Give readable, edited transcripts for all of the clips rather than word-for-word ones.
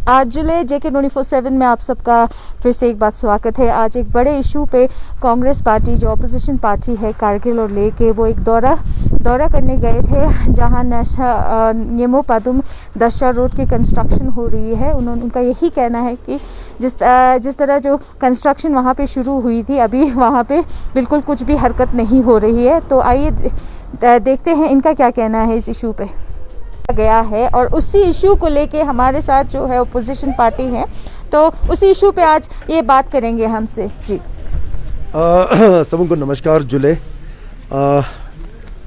आज जुले JK 24/7 में आप सबका फिर से एक बात स्वागत है। आज एक बड़े इशू पे कांग्रेस पार्टी जो अपोजिशन पार्टी है कारगिल और लेह के वो एक दौरा करने गए थे जहां नेमो पदुम दशा रोड की कंस्ट्रक्शन हो रही है। उनका यही कहना है कि जिस तरह जो कंस्ट्रक्शन वहां पे शुरू हुई थी अभी वहां पे बिल्कुल कुछ भी हरकत नहीं हो रही है। तो आइए देखते हैं इनका क्या कहना है इस इशू पे गया है। और उसी इशू को लेके हमारे साथ जो है ओपोजिशन पार्टी है तो उसी इशू पे आज ये बात करेंगे हमसे जी। सबको नमस्कार जुले।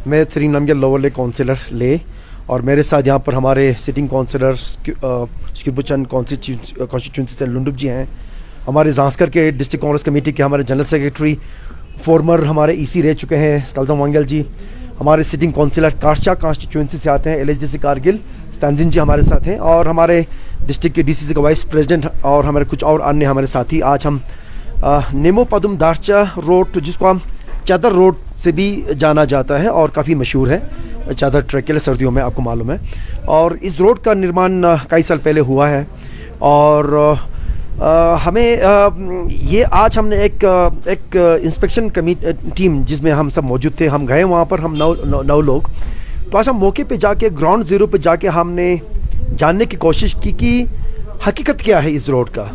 मैं श्री नमगे लोअर ले काउंसिलर ले और मेरे साथ यहाँ पर हमारे सिटिंग काउंसिलर स्क्यूबुचन कॉन्स्टिट्यूंसी से लुंडुप जी हैं, हमारे जांस्कर के डिस्ट्रिक्ट कांग्रेस कमेटी के हमारे जनरल सेक्रेटरी फॉर्मर हमारे EC रह चुके हैं स्कलजम वांगल जी, हमारे सिटिंग काउंसिलर काशा कॉन्स्टिट्यूंसी से आते हैं LHDC कारगिल स्तानजिन जी हमारे साथ हैं, और हमारे डिस्ट्रिक्ट के DCC का वाइस प्रेसिडेंट और हमारे कुछ और अन्य हमारे साथी। आज हम नेमो पदुम दारचा रोड जिसको हम चादर रोड से भी जाना जाता है और काफ़ी मशहूर है चादर ट्रैक के लिए सर्दियों में, आपको मालूम है। और इस रोड का निर्माण कई साल पहले हुआ है और हमें ये आज हमने एक इंस्पेक्शन टीम जिसमें हम सब मौजूद थे, हम गए वहाँ पर, हम नौ लोग। तो आज हम मौके पे जाके ग्राउंड ज़ीरो पे जाके हमने जानने की कोशिश की कि हकीकत क्या है इस रोड का।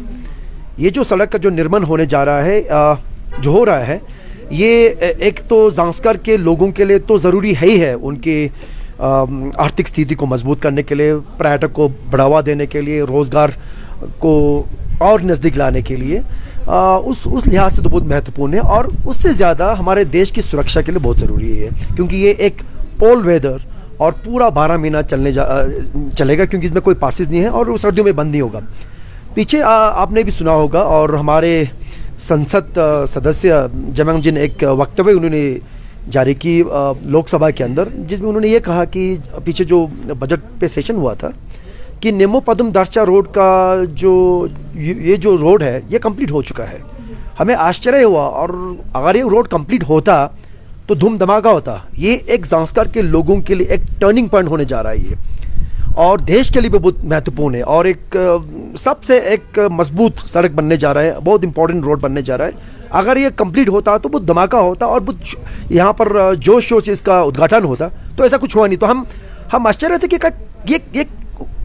ये जो सड़क का जो निर्माण होने जा रहा है जो हो रहा है ये एक तो जांस्कर के लोगों के लिए तो ज़रूरी है ही है, उनके आर्थिक स्थिति को मजबूत करने के लिए, पर्यटक को बढ़ावा देने के लिए, रोज़गार को और नज़दीक लाने के लिए उस लिहाज से तो बहुत महत्वपूर्ण है। और उससे ज़्यादा हमारे देश की सुरक्षा के लिए बहुत ज़रूरी है क्योंकि ये एक ऑल वेदर और पूरा 12 महीना चलेगा क्योंकि इसमें कोई पासिस नहीं है और सर्दियों में बंद नहीं होगा। पीछे आपने भी सुना होगा और हमारे संसद सदस्य जमंग जी ने एक वक्तव्य उन्होंने जारी की लोकसभा के अंदर, जिसमें उन्होंने ये कहा कि पीछे जो बजट पे सेशन हुआ था कि नेमो पदुम दारचा रोड का ये जो रोड है ये कंप्लीट हो चुका है। हमें आश्चर्य हुआ और अगर ये रोड कंप्लीट होता तो धूम धमाका होता। ये एक जांस्कर के लोगों के लिए एक टर्निंग पॉइंट होने जा रहा है ये, और देश के लिए भी बहुत महत्वपूर्ण है और एक सबसे एक मजबूत सड़क बनने जा रहा है, बहुत इंपॉर्टेंट रोड बनने जा रहा है। अगर ये कंप्लीट होता तो बहुत धमाका होता और बहुत यहाँ पर जोश शोर से इसका उद्घाटन होता, तो ऐसा कुछ हुआ नहीं। तो हम आश्चर्य थे कि ये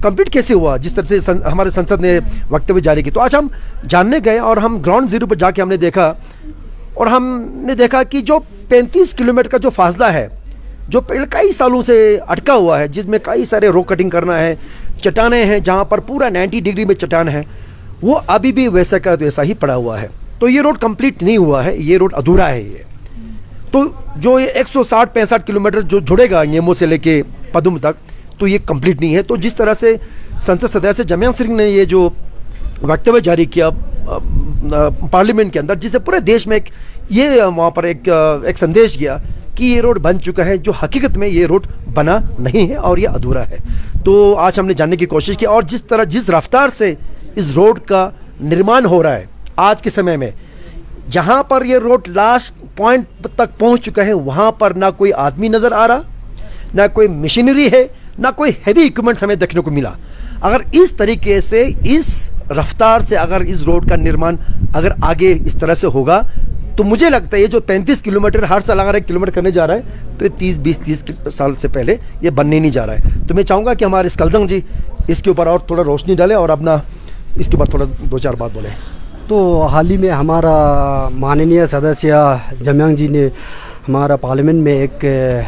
कंप्लीट कैसे हुआ जिस तरह से हमारे संसद ने वक्तव्य जारी की। तो आज हम जानने गए और हम ग्राउंड ज़ीरो पर जाके हमने देखा और हमने देखा कि जो 35 किलोमीटर का जो फासला है जो पहले कई सालों से अटका हुआ है, जिसमें कई सारे रॉक कटिंग करना है, चट्टानें हैं जहाँ पर पूरा 90 डिग्री में चट्टान है, वो अभी भी वैसा का वैसा ही पड़ा हुआ है। तो ये रोड कंप्लीट नहीं हुआ है, ये रोड अधूरा है ये। तो जो ये 160-65 किलोमीटर जो जुड़ेगा नेमो से लेके पदुम तक, तो ये कंप्लीट नहीं है। तो जिस तरह से संसद सदस्य जमयांग सिंह ने ये जो वक्तव्य जारी किया पार्लियामेंट के अंदर, जिससे पूरे देश में ये वहाँ पर एक संदेश गया कि ये रोड बन चुका है, जो हकीकत में ये रोड बना नहीं है और ये अधूरा है। तो आज हमने जानने की कोशिश की और जिस रफ्तार से इस रोड का निर्माण हो रहा है आज के समय में, जहाँ पर ये रोड लास्ट पॉइंट तक पहुँच चुका है, वहाँ पर ना कोई आदमी नज़र आ रहा, ना कोई मशीनरी है, ना कोई हैवी इक्विपमेंट हमें देखने को मिला। अगर इस तरीके से इस रफ्तार से अगर इस रोड का निर्माण अगर आगे इस तरह से होगा तो मुझे लगता है ये जो 35 किलोमीटर हर साल अगर 1 किलोमीटर करने जा रहा है तो ये 30 साल से पहले ये बनने नहीं जा रहा है। तो मैं चाहूँगा कि हमारे स्कलजंग जी इसके ऊपर और थोड़ा रोशनी डालें और अपना इसके ऊपर थोड़ा 2-4 बात बोलें। तो हाल ही में हमारा माननीय सदस्य जमयांग जी ने हमारा पार्लियामेंट में एक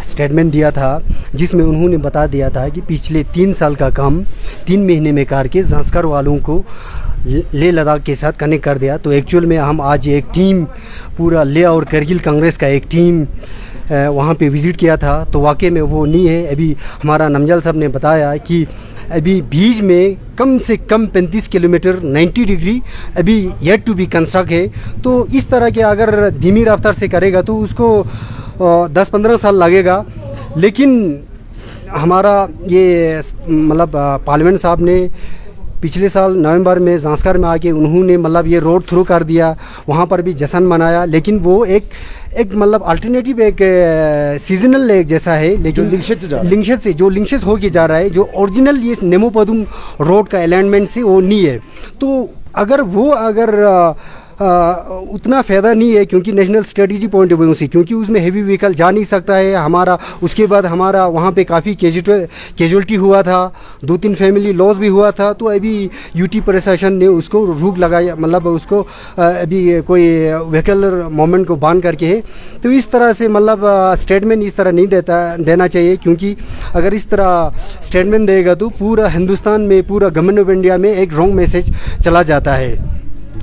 स्टेटमेंट दिया था, जिसमें उन्होंने बता दिया था कि पिछले 3 साल का काम 3 महीने में करके ज़ांस्कर वालों को लेह लद्दाख के साथ कनेक्ट कर दिया। तो एक्चुअल में हम आज एक टीम पूरा लेह और करगिल कांग्रेस का एक टीम वहाँ पे विज़िट किया था, तो वाकई में वो नहीं है। अभी हमारा नमजल साहब ने बताया कि अभी बीच में कम से कम 35 किलोमीटर 90 डिग्री अभी येट टू बी कंस्ट्रक्ट है। तो इस तरह के अगर धीमी रफ्तार से करेगा तो उसको 10-15 साल लगेगा। लेकिन हमारा ये मतलब पार्लियामेंट साहब ने पिछले साल नवंबर में ज़ांस्कर में आके उन्होंने मतलब ये रोड थ्रू कर दिया, वहाँ पर भी जश्न मनाया। लेकिन वो एक मतलब अल्टरनेटिव एक सीजनल लेक जैसा है, लेकिन लिंगशेज से जो लिंगशेज हो के जा रहा है, जो ओरिजिनल ये नेमोपदुम रोड का अलाइनमेंट से वो नहीं है। तो अगर उतना फ़ायदा नहीं है, क्योंकि national strategy point of view से, क्योंकि उसमें हेवी व्हीकल जा नहीं सकता है हमारा। उसके बाद हमारा वहाँ पे काफ़ी कैजुअल्टी हुआ था, 2-3 फैमिली लॉस भी हुआ था। तो अभी यूटी प्रशासन ने उसको रोक लगाया, मतलब उसको अभी कोई व्हीकल मूवमेंट को बैन करके है। तो इस तरह से मतलब स्टेटमेंट इस तरह नहीं देना चाहिए, क्योंकि अगर इस तरह स्टेटमेंट देगा तो पूरा हिंदुस्तान में, पूरा गवर्नमेंट ऑफ इंडिया में एक रॉन्ग मैसेज चला जाता है।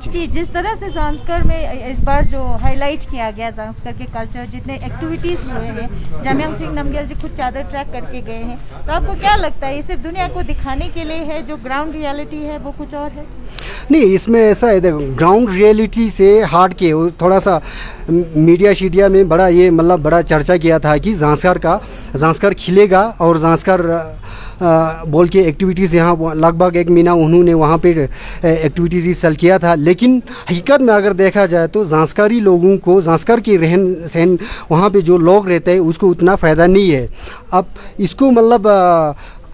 जी, जिस तरह से ज़ांस्कर में इस बार जो हाईलाइट किया गया ज़ांस्कर के कल्चर, जितने एक्टिविटीज़ हुए हैं, जामियांग सिंह नमग्याल जी खुद चादर ट्रैक करके गए हैं, तो आपको क्या लगता है ये सिर्फ दुनिया को दिखाने के लिए है, जो ग्राउंड रियलिटी है वो कुछ और है? नहीं, इसमें ऐसा है, देखो ग्राउंड रियलिटी से हट के थोड़ा सा मीडिया में बड़ा ये मतलब बड़ा चर्चा किया था कि ज़ांस्कर खिलेगा और ज़ांस्कर बोल के एक्टिविटीज़ यहाँ लगभग 1 महीना उन्होंने वहाँ पे एक्टिविटीज़ इस साल किया था। लेकिन हकीकत में अगर देखा जाए तो ज़ांस्करी लोगों को, ज़ांस्कर की रहन सहन वहाँ पे जो लोग रहते हैं उसको उतना फ़ायदा नहीं है। अब इसको मतलब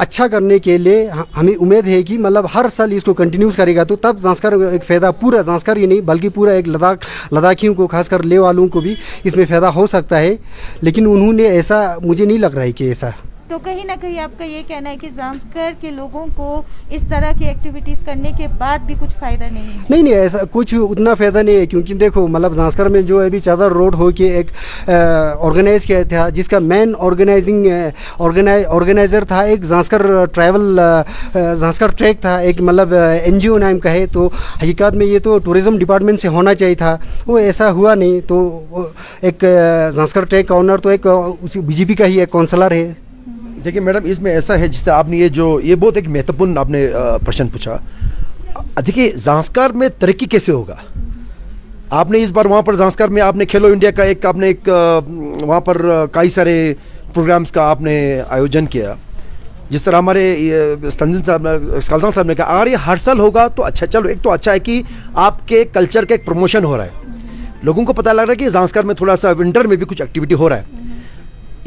अच्छा करने के लिए हमें उम्मीद है कि मतलब हर साल इसको कंटिन्यूस करेगा तो तब ज़ांस्कर एक फ़ायदा, पूरा ज़ांस्कर ही नहीं बल्कि पूरा एक लद्दाखियों को, खासकर लेह वालों को भी इसमें फ़ायदा हो सकता है। लेकिन उन्होंने ऐसा, मुझे नहीं लग रहा है कि ऐसा। तो कहीं ना कहीं आपका ये कहना है कि ज़ांस्कर के लोगों को इस तरह की एक्टिविटीज़ करने के बाद भी कुछ फ़ायदा नहीं है? नहीं, ऐसा कुछ उतना फ़ायदा नहीं है, क्योंकि देखो मतलब ज़ांस्कर में जो अभी चादर रोड हो के एक ऑर्गेनाइज किया था, जिसका मेन ऑर्गेनाइज़र था एक ज़ांस्कर ज़ांस्कर ट्रैक था, एक मतलब NGO नाम का है। तो हकीकत में ये तो टूरिज़्म डिपार्टमेंट से होना चाहिए था, वो ऐसा हुआ नहीं। तो एक ज़ांस्कर ट्रैक का ऑनर तो एक उसी BJP का ही एक काउंसलर है। देखिए मैडम, इसमें ऐसा है, जिससे आपने ये बहुत एक महत्वपूर्ण आपने प्रश्न पूछा। देखिए ज़ांस्कर में तरक्की कैसे होगा? आपने इस बार वहाँ पर ज़ांस्कर में आपने खेलो इंडिया का एक वहाँ पर कई सारे प्रोग्राम्स का आपने आयोजन किया। जिस तरह हमारे स्कलजन साहब ने कहा, अगर ये हर साल होगा तो अच्छा। चलो, एक तो अच्छा है कि आपके कल्चर का एक प्रमोशन हो रहा है, लोगों को पता लग रहा है कि ज़ांस्कर में थोड़ा सा विंटर में भी कुछ एक्टिविटी हो रहा है।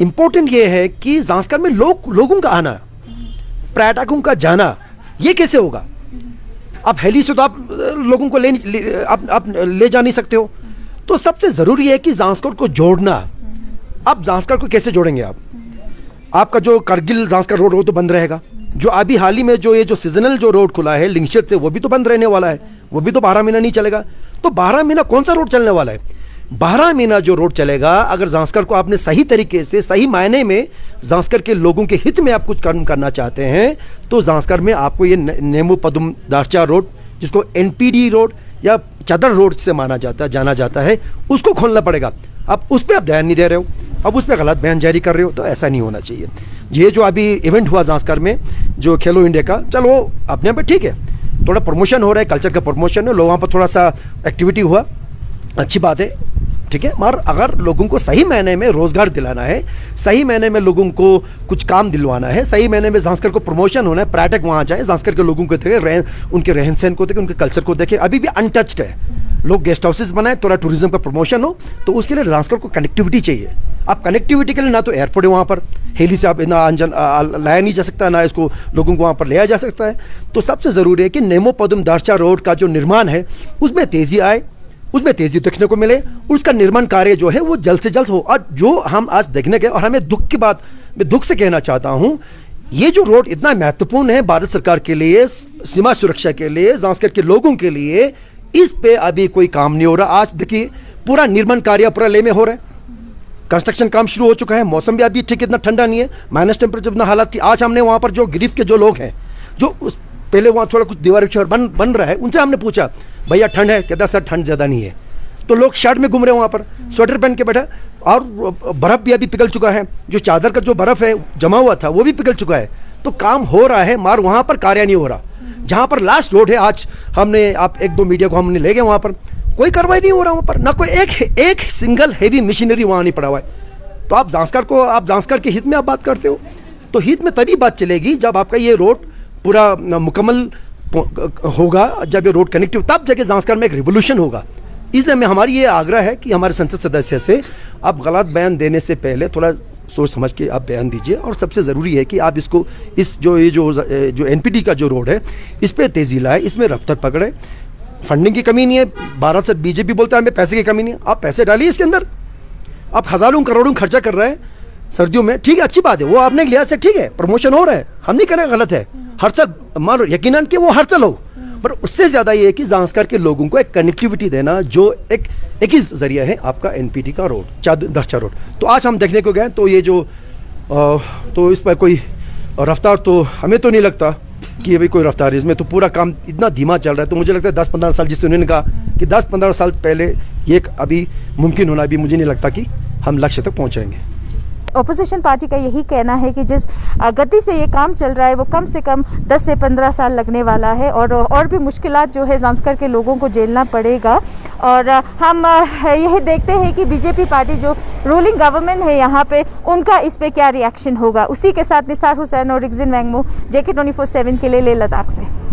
इम्पोर्टेंट ये है कि ज़ांस्कर में लोगों का आना, पर्यटकों का जाना, ये कैसे होगा? आप हेली से तो आप लोगों को आप ले जा नहीं सकते हो। तो सबसे ज़रूरी है कि ज़ांस्कर को जोड़ना। आप ज़ांस्कर को कैसे जोड़ेंगे? आपका जो करगिल ज़ांस्कर रोड वो तो बंद रहेगा। जो अभी हाल ही में जो सीजनल जो रोड खुला है लिंगशेज से, वो भी तो बंद रहने वाला है, वो भी तो 12 महीना नहीं चलेगा। तो 12 महीना कौन सा रोड चलने वाला है? 12 महीना जो रोड चलेगा, अगर ज़ांस्कर को आपने सही तरीके से, सही मायने में ज़ांस्कर के लोगों के हित में आप कुछ कर्म करना चाहते हैं, तो ज़ांस्कर में आपको ये नेमोपदुम दार्चा रोड, जिसको NPD रोड या चादर रोड से जाना जाता है, उसको खोलना पड़ेगा। अब उस पर आप ध्यान नहीं दे रहे हो, अब उस पर गलत बयान जारी कर रहे हो, तो ऐसा नहीं होना चाहिए। ये जो अभी इवेंट हुआ ज़ांस्कर में, जो खेलो इंडिया का, चलो अपने आप ठीक है, थोड़ा प्रमोशन हो रहा है, कल्चर का प्रमोशन है, लोगों वहाँ पर थोड़ा सा एक्टिविटी हुआ, अच्छी बात है, ठीक है। मगर अगर लोगों को सही मायने में रोज़गार दिलाना है, सही मायने में लोगों को कुछ काम दिलवाना है, सही मायने में ज़ांस्कर को प्रमोशन होना है, पर्यटक वहाँ जाए, ज़ांस्कर के लोगों को देखे, उनके रहन सहन को देखे, उनके कल्चर को देखे। अभी भी अनटच्ड है, लोग गेस्ट हाउसेज बनाए, थोड़ा टूरिज्म का प्रमोशन हो, तो उसके लिए ज़ांस्कर को कनेक्टिविटी चाहिए। आप कनेक्टिविटी के लिए ना तो एयरपोर्ट है वहाँ पर, हेली से आप ना लाया नहीं जा सकता, ना इसको लोगों को वहाँ पर लिया जा सकता है। तो सबसे ज़रूरी है कि नेमोपदुम दार्चा रोड का जो निर्माण है उसमें तेज़ी आए, उसमें तेज़ी देखने को मिले, उसका निर्माण कार्य जो है वो जल्द से जल्द हो। और जो हम आज देखने के, और हमें दुख की बात, मैं दुख से कहना चाहता हूँ, ये जो रोड इतना महत्वपूर्ण है भारत सरकार के लिए, सीमा सुरक्षा के लिए, ज़ांस्कर के लोगों के लिए, इस पे अभी कोई काम नहीं हो रहा। आज देखिए पूरा निर्माण कार्य पूरा लेह में हो रहा है, कंस्ट्रक्शन काम शुरू हो चुका है, मौसम भी अभी ठीक इतना ठंडा नहीं है, माइनस टेम्परेचर इतना हालात थी। आज हमने वहाँ पर जो गिरिफ के जो लोग हैं, जो उस पहले वहाँ थोड़ा कुछ दीवार बन रहा है, उनसे हमने पूछा भैया ठंड है, कहता सर ठंड ज़्यादा नहीं है। तो लोग शर्ट में घूम रहे हैं वहाँ पर, स्वेटर पहन के बैठा, और बर्फ़ भी अभी पिघल चुका है, जो चादर का जो बर्फ़ है जमा हुआ था वो भी पिघल चुका है। तो काम हो रहा है, मार वहाँ पर कार्य नहीं हो रहा। जहाँ पर लास्ट रोड है, आज हमने आप 1-2 मीडिया को हमने ले गए वहाँ पर, कोई कार्रवाई नहीं हो रहा वहाँ पर, ना कोई एक सिंगल हैवी मशीनरी वहाँ नहीं पड़ा हुआ है। तो आप जांसकर के हित में आप बात करते हो, तो हित में तभी बात चलेगी जब आपका ये रोड पूरा मुकम्मल होगा, जब ये रोड कनेक्टिव, तब जाके जांसकर में एक रिवोल्यूशन होगा। इसलिए हमारी ये आग्रह है कि हमारे संसद सदस्य से आप गलत बयान देने से पहले थोड़ा सोच समझ के आप बयान दीजिए, और सबसे ज़रूरी है कि आप इसको जो एनपीटी का जो रोड है इस पर तेज़ी लाए, इसमें रफ्तार पकड़े। फंडिंग की कमी नहीं है, भारत से बीजेपी बोलता है हमें पैसे की कमी नहीं है, आप पैसे डालिए इसके अंदर। आप हज़ारों करोड़ों खर्चा कर रहे हैं सर्दियों में, ठीक है, अच्छी बात है, वो आपने लिया से ठीक है, प्रमोशन हो रहा है, हम नहीं कह रहे गलत है, हर साल मान यकीनन कि वो हर साल हो, पर उससे ज़्यादा ये है कि जांसकर के लोगों को एक कनेक्टिविटी देना, जो एक ही जरिया है आपका एनपीटी का रोड, दर्चा रोड। तो आज हम देखने को गए, तो ये जो तो इस पर कोई रफ्तार तो हमें तो नहीं लगता कि अभी कोई रफ्तार है इसमें, तो पूरा काम इतना धीमा चल रहा है। तो मुझे लगता है 10-15 साल, जिससे उन्होंने कहा कि 10-15 साल पहले ये अभी मुमकिन होना, अभी मुझे नहीं लगता कि हम लक्ष्य तक पहुँचेंगे। ऑपोजिशन पार्टी का यही कहना है कि जिस गति से ये काम चल रहा है वो कम से कम 10 से 15 साल लगने वाला है, और भी मुश्किलात जो है जांसकर के लोगों को झेलना पड़ेगा। और हम यही देखते हैं कि बीजेपी पार्टी जो रूलिंग गवर्नमेंट है यहाँ पे, उनका इस पे क्या रिएक्शन होगा। उसी के साथ निसार हुसैन और रिगजिन वैंगमो, JK24/7 के लिए लेह लद्दाख से।